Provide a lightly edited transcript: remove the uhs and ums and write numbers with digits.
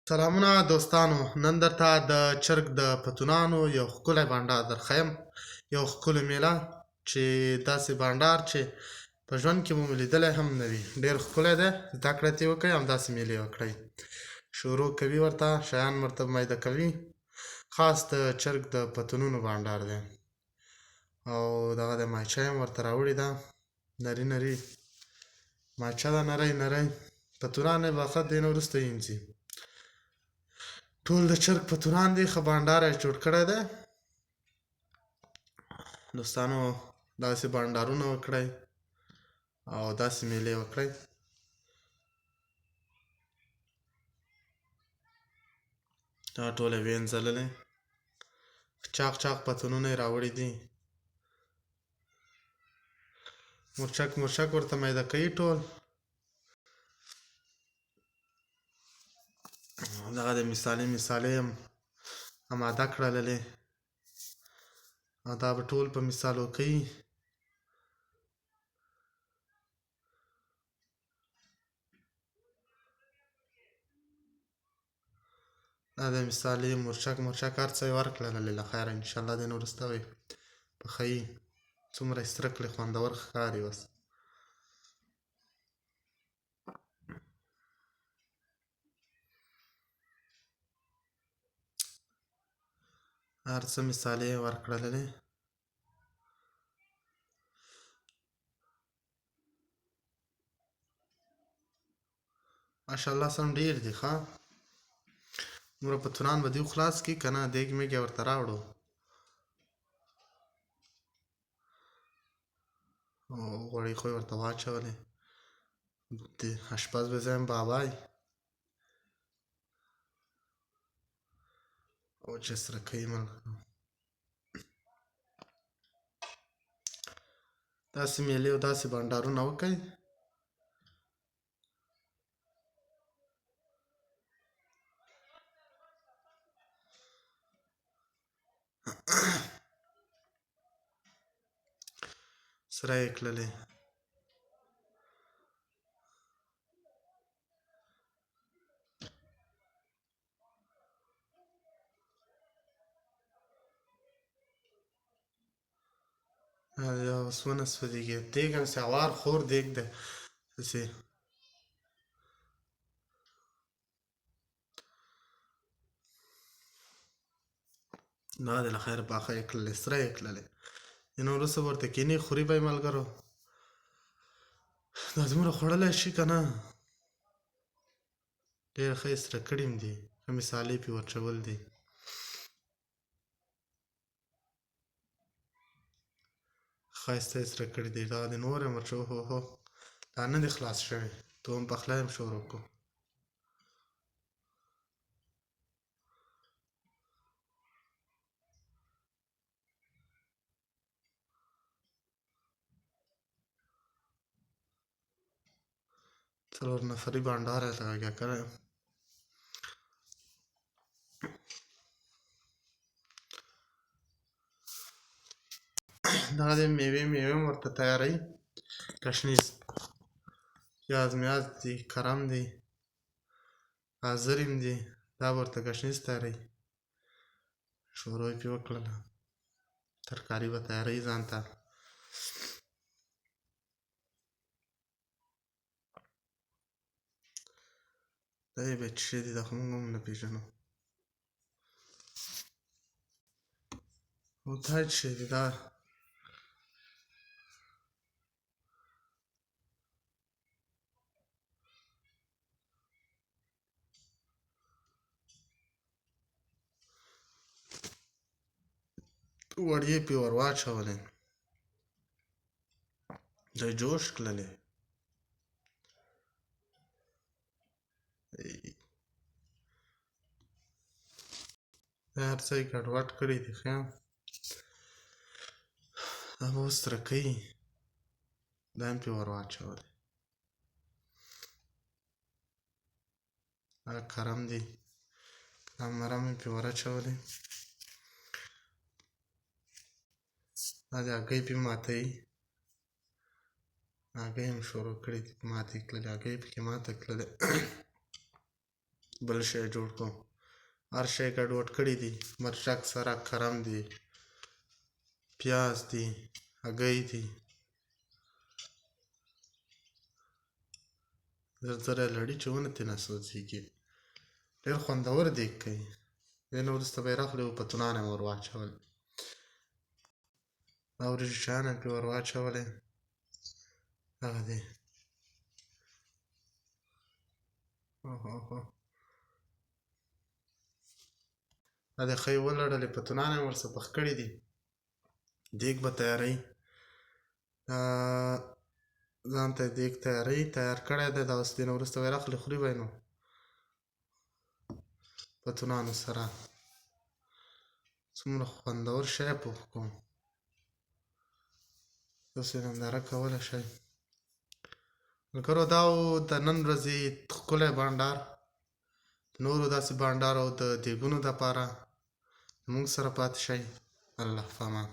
سلامونه دوستانو، نن درته د چرګ د پتونانو یو ښکلی بانډار درښیم. یو ښکلی میله چې داسې بانډار چې په ژوند کې مو لیدلی هم نه وي. ډېر ښکلی دی، زده کړه ترې وکړئ، همداسې میلې وکړئ. شروع کوي ورته شیان ورته میده کوي. خاص د چرګ د پتونونو بانډار دی. او دغه د مایچه هم ورته راوړې ده، نري نري مایچه ده، نری نری پتونان یې به ښه دی نه وروسته وینځي. ټول د چرګ پتونان دي، ښه بانډار یې جوړ کړی دی. دوستانو داسې بانډارونه وکړئ او داسې میلې وکړئ. دا ټول یې وینځللې، چاق چاق پتونونه یې راوړي دي. مرچک مرچک ورته میده کوي ټول. دغه د مثالې مثالې هم اماده کړللې او دا به ټول په مثالو کوي. دا د مثالې مرچک مرچک هر څه یې ورکړللې له خیره، انشاءالله دی نه وروسته به یې پخوي. څومره یې سره کړي خوندور ښکاري. اوس هر څه مثالې یې ورکړللې. ماشاءالله سم ډېر دي. ښه دومره پتونان به دې خلاص کړي که نه، دیګ میګ یې ورته راوړو او غوړي خو یې ورته واچولې. د اشپز به زه یم بابای او چې سره کوي ملګرو. داسې میلې او داسې بانډارونه وکړئ. سره یې کړلې. اوس ونه سوځېږي. دیګ همسې هوار خور دیګ دی هسې. دا دې له خیره پاخه یې کړلې، سره یې کړلې. نو وروسته به ورته کینې خوري به یې ملګرو. دا دومره خوړلی شي که نه، ډېر ښه یې سره کړي هم دي، ښه مثالې پرې ورچول دي. ښایسته یې سره کړي دي. دا د نور یم ورچو هو هو دا نه دي خلاص شوي، دویم پخلی هم شروع کړو. څلور نفري بانډار یې لګیا کړی. دغه دې میوې میوې هم ورته تیاروي. ګشنیز پیاز میاز دي، کرم دي، گازر هم دي. دا به ورته ګشنیز تیاروي. شروع یې پرې وکړله، ترکاري به تیاروي ځان ته. دا یې به څه شي دي، دا خو موږ هم نه پېژنو. او دا څه شی دی؟ دا وړۍ پرې ور واچولې، دا یې جوش کړلې. دا هر څه یې ګډوډ کړي دي. ښه دا به اوس سره کوي. دا هم پرې ور واچولې. دا کرم دي، دا مرم یې پرې ور اچولې. دا د هګۍ پرې ماتوي. هګۍ هم شروع کړې دي، ماتې کړلې. هګۍ پکې ماته کړلې. بل شی جوړ کړو هر شی ګډوډ کړي دي مرچک سره کرم دي پیاز دي هګۍ دي زر زره لړي چې ونه ترېنه سوځېږي ډېر خوندور دیګ کوي دې نه وروسته به یې راغلي وو پتونان یې ور واچول دا وریجې شیان یې پرې ور واچولې دغه دی دا دې ښه یې ولړلې پتونان یې ورڅه پخ کړي دي دیګ به تیاروي ځان ته دیګ تیاروي تیار کړی دی دا اوس دې نه وروسته به یې راخلي خوري به یې نو پتونانو سره څومره خوندور شی پوخ کوم تاسو یې ننداره کولی شئ ملګرو دا و د نن ورځې ښکلی بانډار نورو داسې بانډارو د دیګونو دپاره زموږ سره پاتې شئ الله په امان